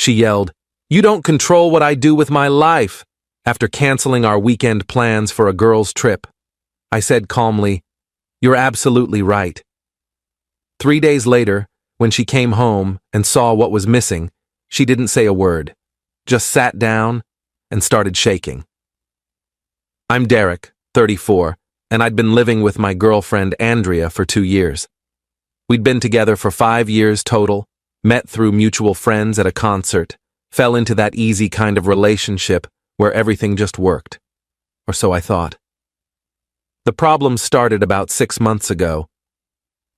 She yelled, "You don't control what I do with my life," after canceling our weekend plans for a girls' trip. I said calmly, "You're absolutely right." 3 days later, when she came home and saw what was missing, she didn't say a word, just sat down and started shaking. I'm Derek, 34, and I'd been living with my girlfriend Andrea for 2 years. We'd been together for 5 years total, met through mutual friends at a concert, fell into that easy kind of relationship where everything just worked. Or so I thought. The problem started about 6 months ago.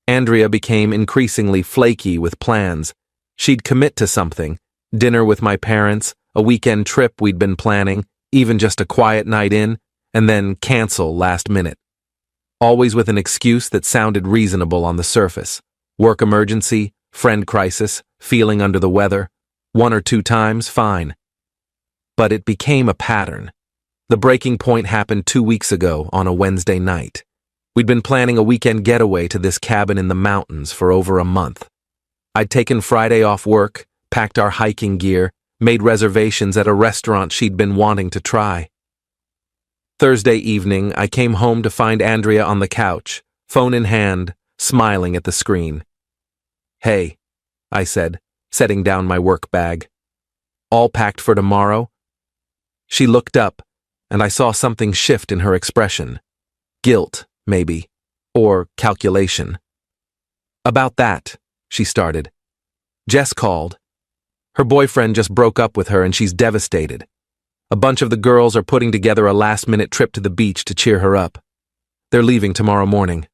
Andrea became increasingly flaky with plans. She'd commit to something, dinner with my parents, a weekend trip we'd been planning, even just a quiet night in, and then cancel last minute. Always with an excuse that sounded reasonable on the surface. Work emergency, friend crisis, feeling under the weather. 1 or 2 times, fine. But it became a pattern. The breaking point happened 2 weeks ago on a Wednesday night. We'd been planning a weekend getaway to this cabin in the mountains for over a month. I'd taken Friday off work, packed our hiking gear, made reservations at a restaurant she'd been wanting to try. Thursday evening, I came home to find Andrea on the couch, phone in hand, smiling at the screen. "Hey," I said, setting down my work bag. "All packed for tomorrow?" She looked up, and I saw something shift in her expression. Guilt, maybe, or calculation. "About that," she started. "Jess called. Her boyfriend just broke up with her and she's devastated. A bunch of the girls are putting together a last-minute trip to the beach to cheer her up. They're leaving tomorrow morning."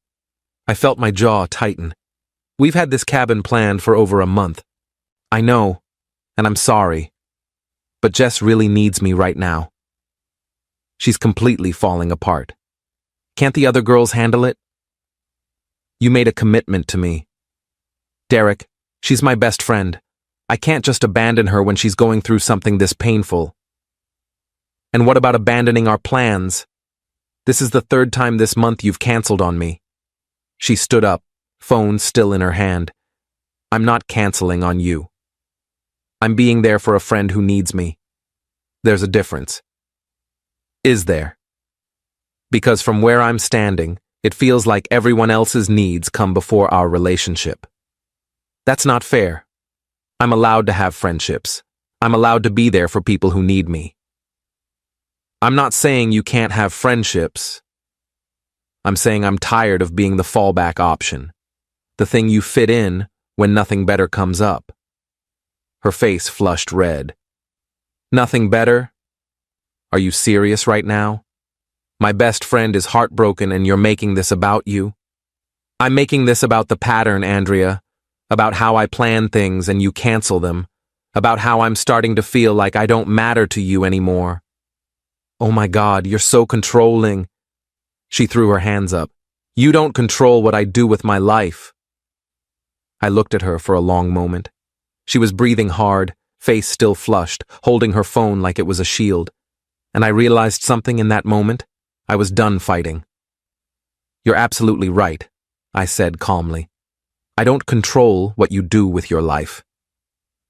I felt my jaw tighten. We've had this cabin planned for over a month. I know, and I'm sorry. But Jess really needs me right now. She's completely falling apart. Can't the other girls handle it? You made a commitment to me. Derek, she's my best friend. I can't just abandon her when she's going through something this painful. And what about abandoning our plans? This is the 3rd time this month you've canceled on me. She stood up, phone still in her hand. I'm not canceling on you. I'm being there for a friend who needs me. There's a difference. Is there? Because from where I'm standing, it feels like everyone else's needs come before our relationship. That's not fair. I'm allowed to have friendships. I'm allowed to be there for people who need me. I'm not saying you can't have friendships. I'm saying I'm tired of being the fallback option, the thing you fit in when nothing better comes up. Her face flushed red. Nothing better? Are you serious right now? My best friend is heartbroken and you're making this about you? I'm making this about the pattern, Andrea, about how I plan things and you cancel them, about how I'm starting to feel like I don't matter to you anymore. Oh my God, you're so controlling. She threw her hands up. You don't control what I do with my life. I looked at her for a long moment. She was breathing hard, face still flushed, holding her phone like it was a shield. And I realized something in that moment. I was done fighting. You're absolutely right, I said calmly. I don't control what you do with your life.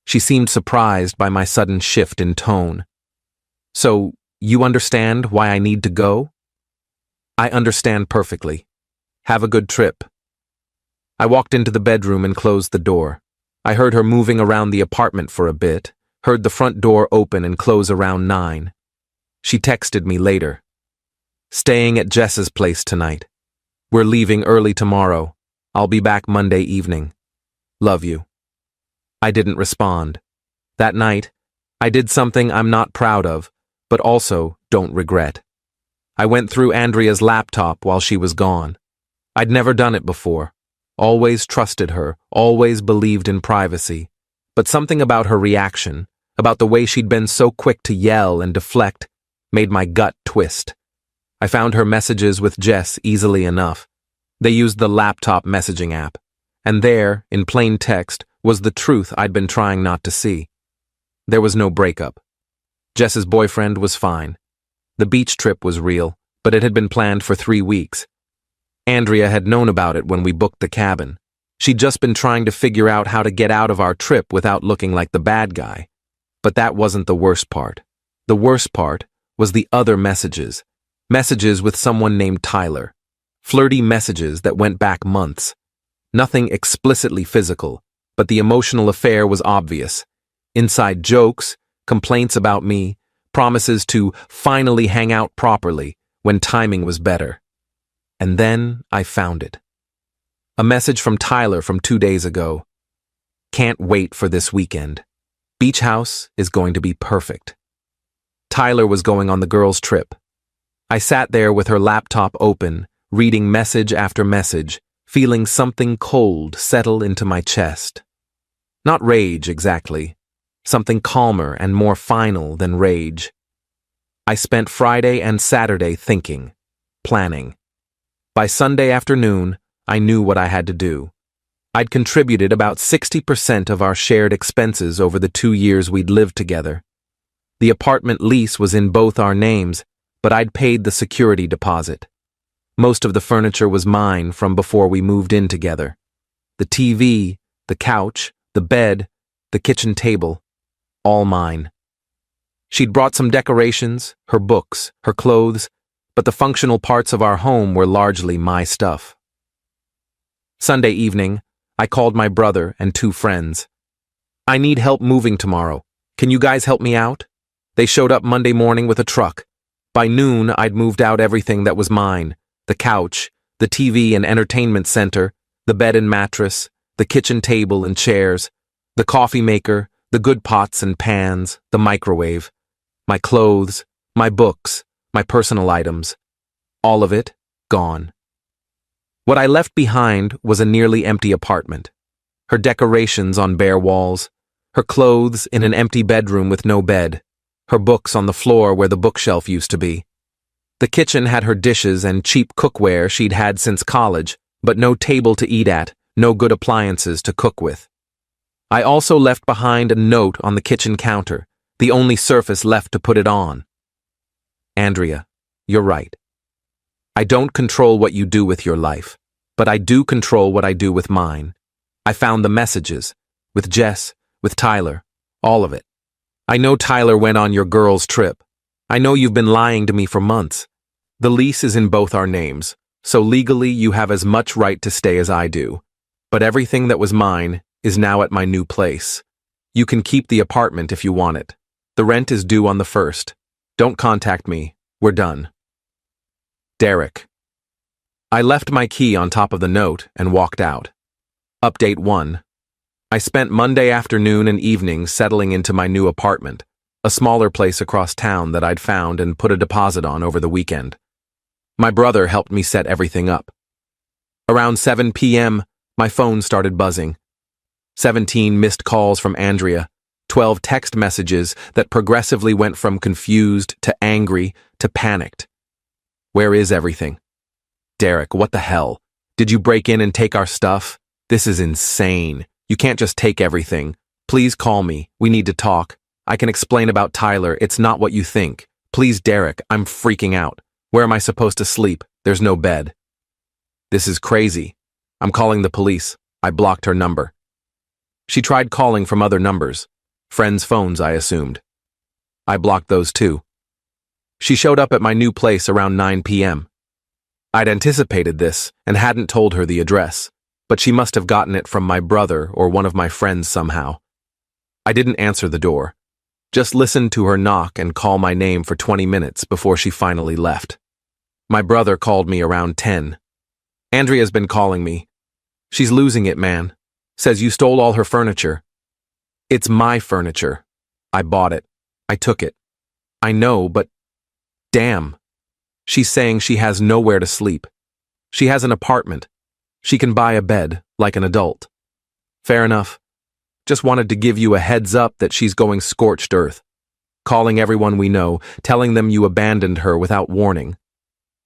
She seemed surprised by my sudden shift in tone. So, you understand why I need to go? I understand perfectly. Have a good trip. I walked into the bedroom and closed the door. I heard her moving around the apartment for a bit, heard the front door open and close around 9. She texted me later. Staying at Jess's place tonight. We're leaving early tomorrow. I'll be back Monday evening. Love you. I didn't respond. That night, I did something I'm not proud of, but also don't regret. I went through Andrea's laptop while she was gone. I'd never done it before. Always trusted her, always believed in privacy. But something about her reaction, about the way she'd been so quick to yell and deflect, made my gut twist. I found her messages with Jess easily enough. They used the laptop messaging app. And there, in plain text, was the truth I'd been trying not to see. There was no breakup. Jess's boyfriend was fine. The beach trip was real, but it had been planned for 3 weeks. Andrea had known about it when we booked the cabin. She'd just been trying to figure out how to get out of our trip without looking like the bad guy. But that wasn't the worst part. The worst part was the other messages. Messages with someone named Tyler. Flirty messages that went back months. Nothing explicitly physical, but the emotional affair was obvious. Inside jokes, complaints about me, promises to finally hang out properly when timing was better. And then I found it. A message from Tyler from 2 days ago. Can't wait for this weekend. Beach house is going to be perfect. Tyler was going on the girls' trip. I sat there with her laptop open, reading message after message, feeling something cold settle into my chest. Not rage, exactly. Something calmer and more final than rage. I spent Friday and Saturday thinking, planning. By Sunday afternoon, I knew what I had to do. I'd contributed about 60% of our shared expenses over the 2 years we'd lived together. The apartment lease was in both our names, but I'd paid the security deposit. Most of the furniture was mine from before we moved in together. The TV, the couch, the bed, the kitchen table, all mine. She'd brought some decorations, her books, her clothes, but the functional parts of our home were largely my stuff. Sunday evening, I called my brother and 2 friends. I need help moving tomorrow. Can you guys help me out? They showed up Monday morning with a truck. By noon, I'd moved out everything that was mine. The couch, the TV and entertainment center, the bed and mattress, the kitchen table and chairs, the coffee maker, the good pots and pans, the microwave, my clothes, my books, my personal items. All of it gone. What I left behind was a nearly empty apartment. Her decorations on bare walls, her clothes in an empty bedroom with no bed, her books on the floor where the bookshelf used to be. The kitchen had her dishes and cheap cookware she'd had since college, but no table to eat at, no good appliances to cook with. I also left behind a note on the kitchen counter, the only surface left to put it on. Andrea, you're right. I don't control what you do with your life, but I do control what I do with mine. I found the messages, with Jess, with Tyler, all of it. I know Tyler went on your girls' trip. I know you've been lying to me for months. The lease is in both our names, so legally you have as much right to stay as I do. But everything that was mine is now at my new place. You can keep the apartment if you want it. The rent is due on the 1st. Don't contact me. We're done. Derek. I left my key on top of the note and walked out. Update 1. I spent Monday afternoon and evening settling into my new apartment, a smaller place across town that I'd found and put a deposit on over the weekend. My brother helped me set everything up. Around 7 p.m., my phone started buzzing. 17 missed calls from Andrea, 12 text messages that progressively went from confused to angry to panicked. Where is everything? Derek, what the hell? Did you break in and take our stuff? This is insane. You can't just take everything. Please call me. We need to talk. I can explain about Tyler. It's not what you think. Please, Derek, I'm freaking out. Where am I supposed to sleep? There's no bed. This is crazy. I'm calling the police. I blocked her number. She tried calling from other numbers. Friends' phones, I assumed. I blocked those too. She showed up at my new place around 9 p.m. I'd anticipated this and hadn't told her the address, but she must have gotten it from my brother or one of my friends somehow. I didn't answer the door. Just listened to her knock and call my name for 20 minutes before she finally left. My brother called me around 10. Andrea's been calling me. She's losing it, man. Says you stole all her furniture. It's my furniture. I bought it. I took it. I know, but damn. She's saying she has nowhere to sleep. She has an apartment. She can buy a bed, like an adult. Fair enough. Just wanted to give you a heads up that she's going scorched earth. Calling everyone we know, telling them you abandoned her without warning.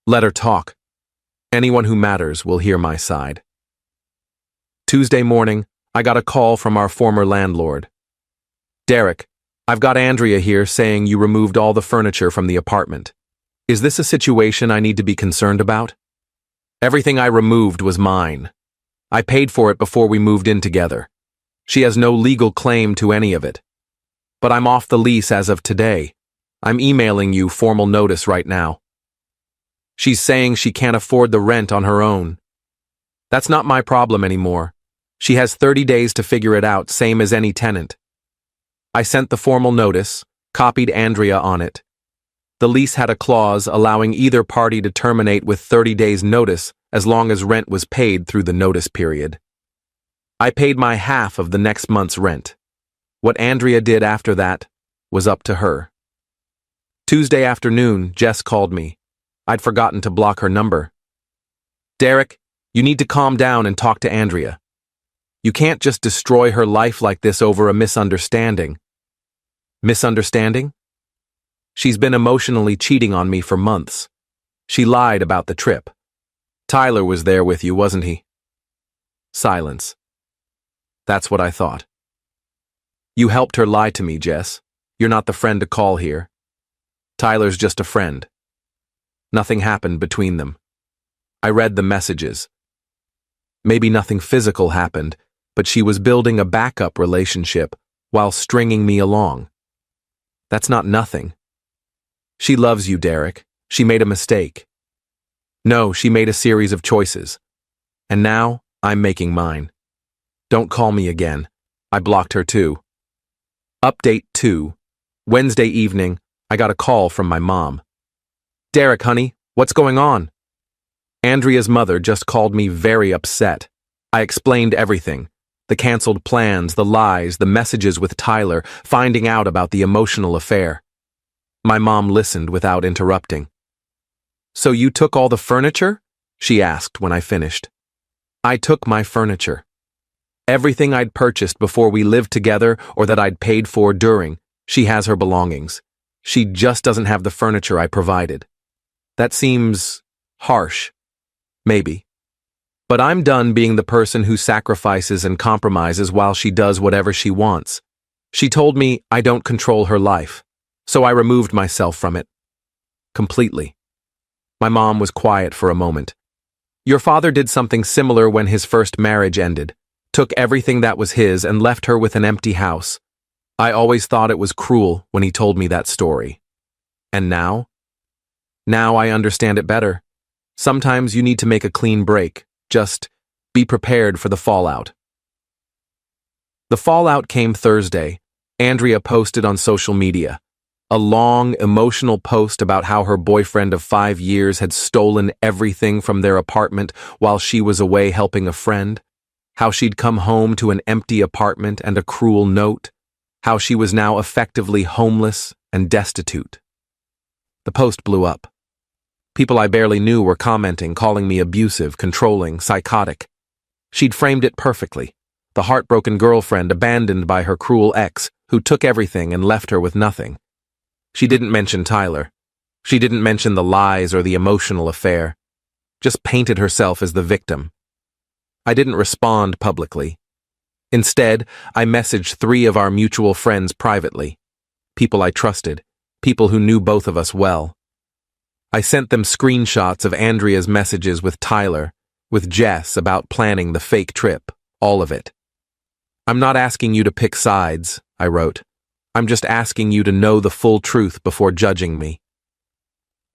Let her talk. Anyone who matters will hear my side. Tuesday morning, I got a call from our former landlord. Derek, I've got Andrea here saying you removed all the furniture from the apartment. Is this a situation I need to be concerned about? Everything I removed was mine. I paid for it before we moved in together. She has no legal claim to any of it. But I'm off the lease as of today. I'm emailing you formal notice right now. She's saying she can't afford the rent on her own. That's not my problem anymore. She has 30 days to figure it out, same as any tenant. I sent the formal notice, copied Andrea on it. The lease had a clause allowing either party to terminate with 30 days' notice as long as rent was paid through the notice period. I paid my half of the next month's rent. What Andrea did after that was up to her. Tuesday afternoon, Jess called me. I'd forgotten to block her number. Derek, you need to calm down and talk to Andrea. You can't just destroy her life like this over a misunderstanding. Misunderstanding? She's been emotionally cheating on me for months. She lied about the trip. Tyler was there with you, wasn't he? Silence. That's what I thought. You helped her lie to me, Jess. You're not the friend to call here. Tyler's just a friend. Nothing happened between them. I read the messages. Maybe nothing physical happened, but she was building a backup relationship while stringing me along. That's not nothing. She loves you, Derek. She made a mistake. No, she made a series of choices. And now, I'm making mine. Don't call me again. I blocked her too. Update 2. Wednesday evening, I got a call from my mom. Derek, honey, what's going on? Andrea's mother just called me very upset. I explained everything. The canceled plans, the lies, the messages with Tyler, finding out about the emotional affair. My mom listened without interrupting. So you took all the furniture? She asked when I finished. I took my furniture. Everything I'd purchased before we lived together or that I'd paid for during, she has her belongings. She just doesn't have the furniture I provided. That seems harsh. Maybe. But I'm done being the person who sacrifices and compromises while she does whatever she wants. She told me I don't control her life, so I removed myself from it. Completely. My mom was quiet for a moment. Your father did something similar when his first marriage ended, took everything that was his and left her with an empty house. I always thought it was cruel when he told me that story. And now? Now I understand it better. Sometimes you need to make a clean break. Just be prepared for the fallout. The fallout came Thursday. Andrea posted on social media. A long, emotional post about how her boyfriend of 5 years had stolen everything from their apartment while she was away helping a friend. How she'd come home to an empty apartment and a cruel note. How she was now effectively homeless and destitute. The post blew up. People I barely knew were commenting, calling me abusive, controlling, psychotic. She'd framed it perfectly. The heartbroken girlfriend abandoned by her cruel ex, who took everything and left her with nothing. She didn't mention Tyler. She didn't mention the lies or the emotional affair. Just painted herself as the victim. I didn't respond publicly. Instead, I messaged 3 of our mutual friends privately. People I trusted. People who knew both of us well. I sent them screenshots of Andrea's messages with Tyler, with Jess about planning the fake trip, all of it. I'm not asking you to pick sides, I wrote. I'm just asking you to know the full truth before judging me.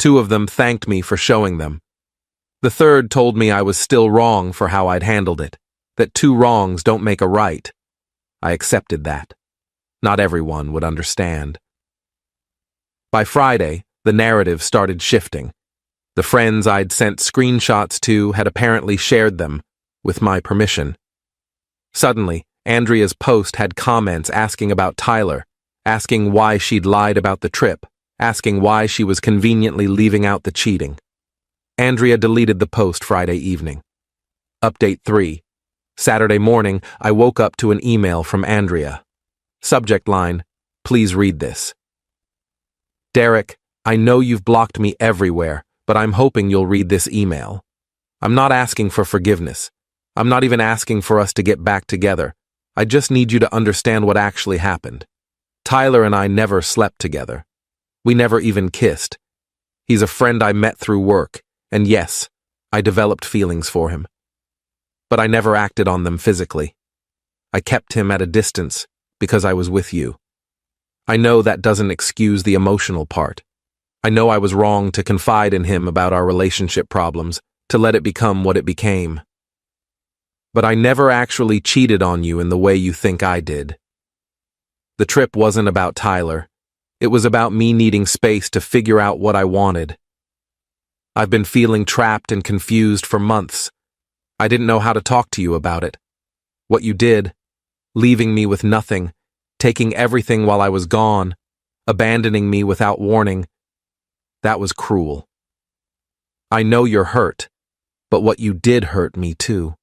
2 of them thanked me for showing them. The 3rd told me I was still wrong for how I'd handled it, that 2 wrongs don't make a right. I accepted that. Not everyone would understand. By Friday, the narrative started shifting. The friends I'd sent screenshots to had apparently shared them, with my permission. Suddenly, Andrea's post had comments asking about Tyler, asking why she'd lied about the trip, asking why she was conveniently leaving out the cheating. Andrea deleted the post Friday evening. Update 3. Saturday morning, I woke up to an email from Andrea. Subject line, please read this. Derek, I know you've blocked me everywhere, but I'm hoping you'll read this email. I'm not asking for forgiveness. I'm not even asking for us to get back together. I just need you to understand what actually happened. Tyler and I never slept together. We never even kissed. He's a friend I met through work, and yes, I developed feelings for him. But I never acted on them physically. I kept him at a distance because I was with you. I know that doesn't excuse the emotional part. I know I was wrong to confide in him about our relationship problems, to let it become what it became. But I never actually cheated on you in the way you think I did. The trip wasn't about Tyler. It was about me needing space to figure out what I wanted. I've been feeling trapped and confused for months. I didn't know how to talk to you about it. What you did, leaving me with nothing, taking everything while I was gone, abandoning me without warning, that was cruel. I know you're hurt, but what you did hurt me too.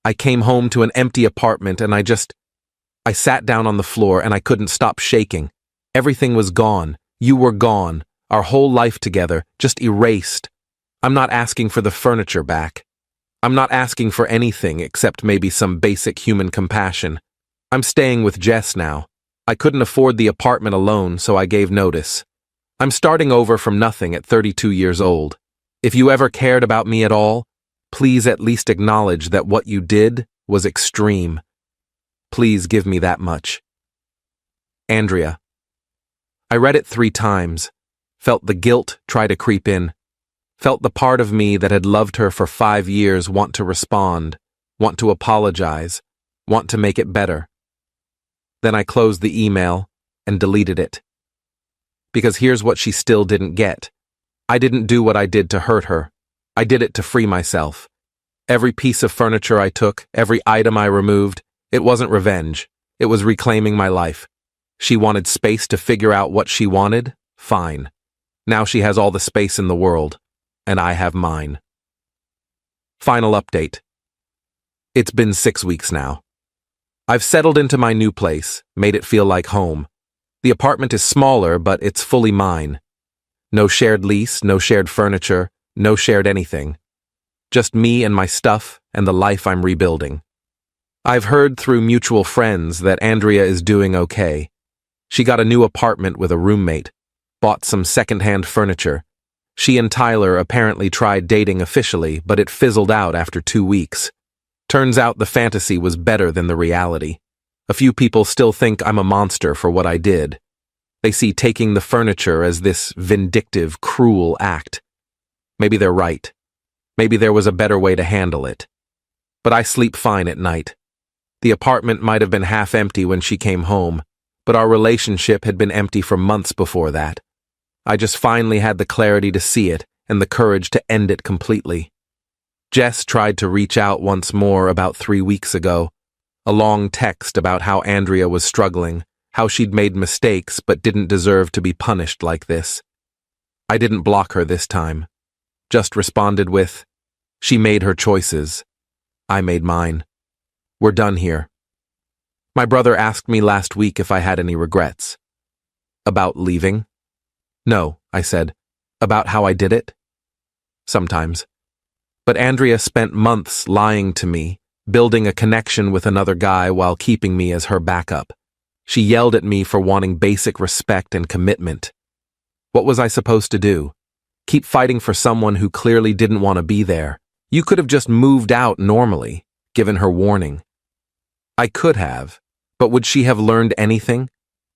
I came home to an empty apartment and I sat down on the floor and I couldn't stop shaking. Everything was gone. You were gone. Our whole life together, just erased. I'm not asking for the furniture back. I'm not asking for anything except maybe some basic human compassion. I'm staying with Jess now. I couldn't afford the apartment alone, so I gave notice. I'm starting over from nothing at 32 years old. If you ever cared about me at all, please at least acknowledge that what you did was extreme. Please give me that much. Andrea. I read it 3 times, felt the guilt try to creep in, felt the part of me that had loved her for 5 years want to respond, want to apologize, want to make it better. Then I closed the email and deleted it. Because here's what she still didn't get. I didn't do what I did to hurt her. I did it to free myself. Every piece of furniture I took, every item I removed, it wasn't revenge. It was reclaiming my life. She wanted space to figure out what she wanted? Fine. Now she has all the space in the world, and I have mine. Final update. It's been 6 weeks now. I've settled into my new place, made it feel like home. The apartment is smaller, but it's fully mine. No shared lease, no shared furniture, no shared anything. Just me and my stuff and the life I'm rebuilding. I've heard through mutual friends that Andrea is doing okay. She got a new apartment with a roommate, bought some secondhand furniture. She and Tyler apparently tried dating officially, but it fizzled out after 2 weeks. Turns out the fantasy was better than the reality. A few people still think I'm a monster for what I did. They see taking the furniture as this vindictive, cruel act. Maybe they're right. Maybe there was a better way to handle it. But I sleep fine at night. The apartment might have been half empty when she came home, but our relationship had been empty for months before that. I just finally had the clarity to see it and the courage to end it completely. Jess tried to reach out once more about 3 weeks ago. A long text about how Andrea was struggling, how she'd made mistakes but didn't deserve to be punished like this. I didn't block her this time. Just responded with, "She made her choices. I made mine. We're done here." My brother asked me last week if I had any regrets. About leaving? No, I said. About how I did it? Sometimes. But Andrea spent months lying to me, building a connection with another guy while keeping me as her backup. She yelled at me for wanting basic respect and commitment. What was I supposed to do? Keep fighting for someone who clearly didn't want to be there? You could have just moved out normally, given her warning. I could have, but would she have learned anything?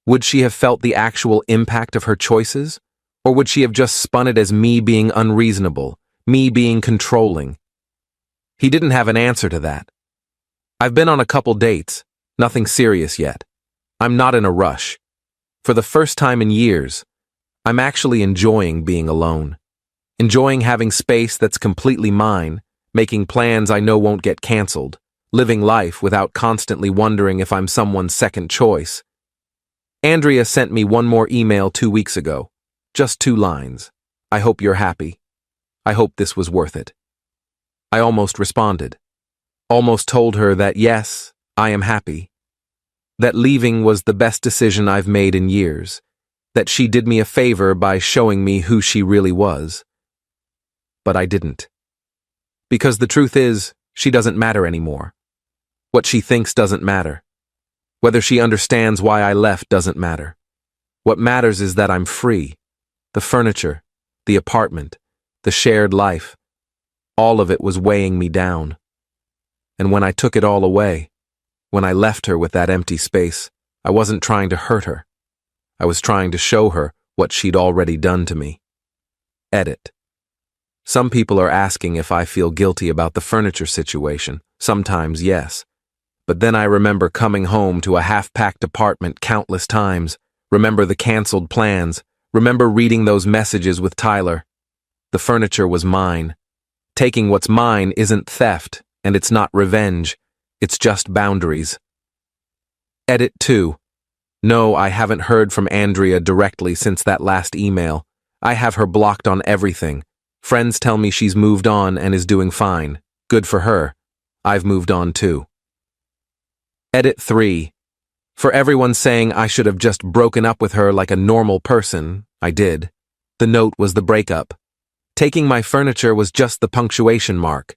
Would she have felt the actual impact of her choices? Or would she have just spun it as me being unreasonable, me being controlling? He didn't have an answer to that. I've been on a couple dates, nothing serious yet. I'm not in a rush. For the first time in years, I'm actually enjoying being alone. Enjoying having space that's completely mine, making plans I know won't get canceled, living life without constantly wondering if I'm someone's second choice. Andrea sent me one more email 2 weeks ago. Just 2 lines. I hope you're happy. I hope this was worth it. I almost responded. Almost told her that yes, I am happy. That leaving was the best decision I've made in years. That she did me a favor by showing me who she really was. But I didn't. Because the truth is, she doesn't matter anymore. What she thinks doesn't matter. Whether she understands why I left doesn't matter. What matters is that I'm free. The furniture, the apartment, the shared life, all of it was weighing me down. And when I took it all away, when I left her with that empty space, I wasn't trying to hurt her. I was trying to show her what she'd already done to me. Edit. Some people are asking if I feel guilty about the furniture situation. Sometimes, yes. But then I remember coming home to a half-packed apartment countless times, remember the canceled plans, remember reading those messages with Tyler. The furniture was mine. Taking what's mine isn't theft, and it's not revenge. It's just boundaries. Edit 2. No, I haven't heard from Andrea directly since that last email. I have her blocked on everything. Friends tell me she's moved on and is doing fine. Good for her. I've moved on too. Edit 3. For everyone saying I should have just broken up with her like a normal person, I did. The note was the breakup. Taking my furniture was just the punctuation mark.